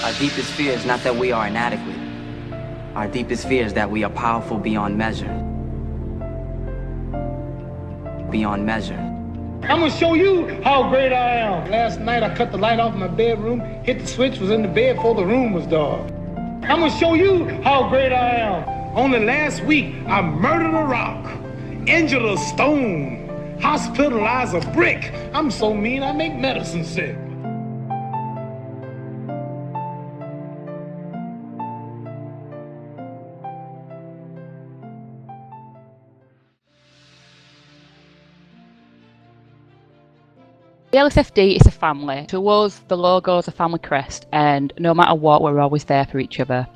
Our deepest fear is not that we are inadequate. Our deepest fear is that we are powerful beyond measure. Beyond measure. I'm gonna show you how great I am. Last night I cut the light off in my bedroom, hit the switch, was in the bed before the room was dark. I'm gonna show you how great I am. Only last week I murdered a rock, injured a stone, hospitalized a brick. I'm so mean I make medicine sick. The LSFD is a family. To us, the logo is a family crest, and no matter what, we're always there for each other.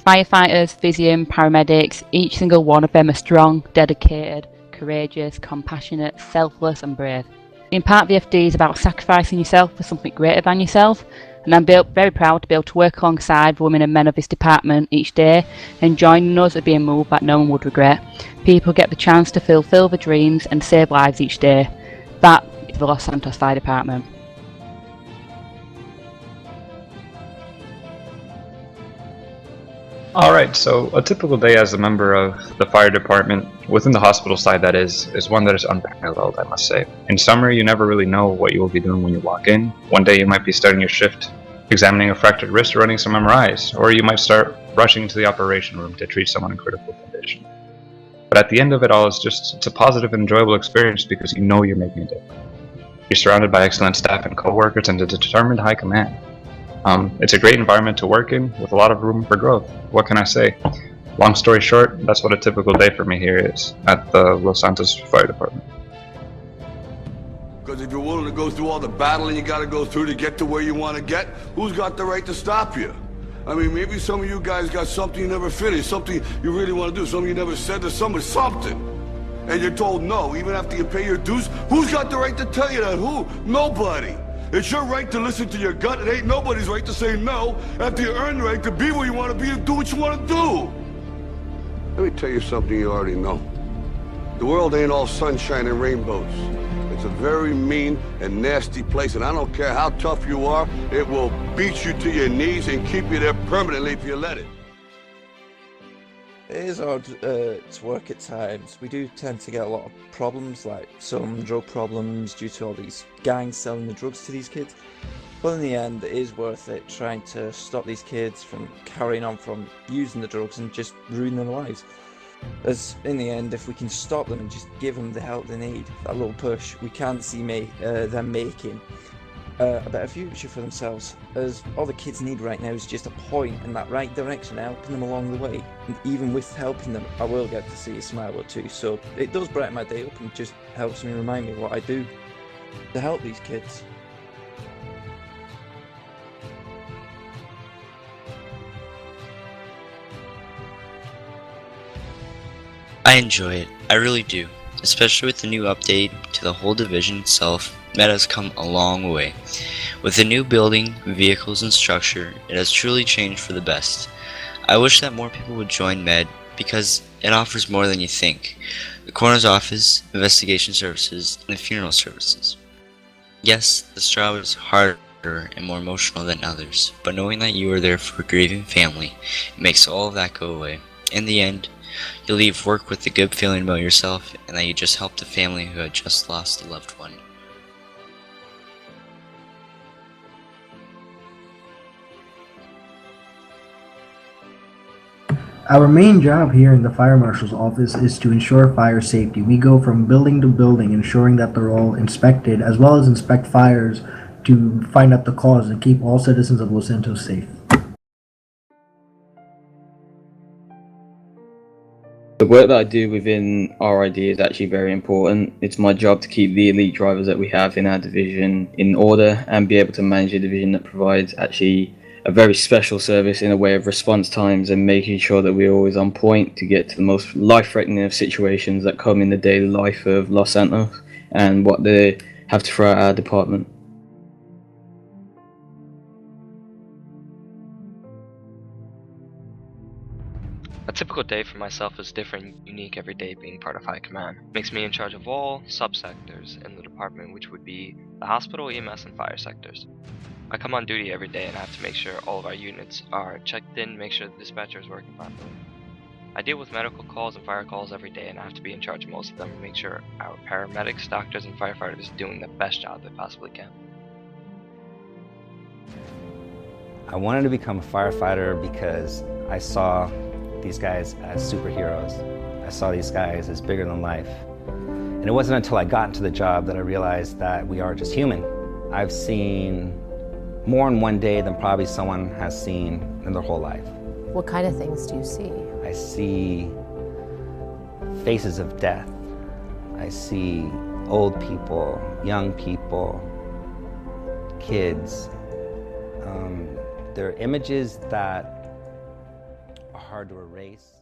Firefighters, physicians, paramedics, each single one of them are strong, dedicated, courageous, compassionate, selfless and brave. Being part of the FD is about sacrificing yourself for something greater than yourself, and I'm very proud to be able to work alongside the women and men of this department each day, and joining us at being moved that no one would regret. People get the chance to fulfil their dreams and save lives each day. That is the Los Santos Fire Department. Alright, so a typical day as a member of the fire department, within the hospital side that is one that is unparalleled, I must say. In summer, you never really know what you will be doing when you walk in. One day you might be starting your shift, examining a fractured wrist or running some MRIs, or you might start rushing into the operation room to treat someone in critical condition. But at the end of it all, it's a positive and enjoyable experience because you know you're making a difference. You're surrounded by excellent staff and coworkers and a determined high command. It's a great environment to work in with a lot of room for growth. What can I say? Long story short, that's what a typical day for me here is at the Los Santos Fire Department. Because if you're willing to go through all the battling you gotta go through to get to where you want to get, who's got the right to stop you? I mean, maybe some of you guys got something you never finished, something you really want to do, something you never said to somebody, something. And you're told no, even after you pay your dues. Who's got the right to tell you that? Who? Nobody. It's your right to listen to your gut. It ain't nobody's right to say no after you earn the right to be where you want to be and do what you want to do. Let me tell you something you already know. The world ain't all sunshine and rainbows. It's a very mean and nasty place, and I don't care how tough you are, it will beat you to your knees and keep you there permanently if you let it. It is odd to work at times. We do tend to get a lot of problems, like some drug problems due to all these gangs selling the drugs to these kids. But in the end, it is worth it trying to stop these kids from carrying on from using the drugs and just ruining their lives. As in the end, if we can stop them and just give them the help they need, that little push, we can see them making a better future for themselves, as all the kids need right now is just a point in that right direction, helping them along the way. And even with helping them, I will get to see a smile or two, so it does brighten my day up and just helps me remind me what I do to help these kids. I enjoy it, I really do, especially with the new update to the whole division itself. Med has come a long way. With the new building, vehicles and structure, it has truly changed for the best. I wish that more people would join Med because it offers more than you think. The coroner's office, investigation services, and the funeral services. Yes, this job is harder and more emotional than others, but knowing that you are there for a grieving family, it makes all of that go away. In the end, you'll leave work with a good feeling about yourself and that you just helped a family who had just lost a loved one. Our main job here in the Fire Marshal's office is to ensure fire safety. We go from building to building, ensuring that they're all inspected, as well as inspect fires to find out the cause and keep all citizens of Los Santos safe. The work that I do within RID is actually very important. It's my job to keep the elite drivers that we have in our division in order and be able to manage a division that provides actually a very special service in a way of response times and making sure that we're always on point to get to the most life-threatening of situations that come in the daily life of Los Santos and what they have to throw at our department. A typical day for myself is different and unique every day being part of High Command. Makes me in charge of all subsectors in the department, which would be the hospital, EMS, and fire sectors. I come on duty every day and I have to make sure all of our units are checked in, make sure the dispatcher is working properly. I deal with medical calls and fire calls every day and I have to be in charge of most of them and make sure our paramedics, doctors, and firefighters are doing the best job they possibly can. I wanted to become a firefighter because I saw these guys as superheroes. I saw these guys as bigger than life. And it wasn't until I got into the job that I realized that we are just human. I've seen more in one day than probably someone has seen in their whole life. What kind of things do you see? I see faces of death. I see old people, young people, kids. They're images that are hard to erase.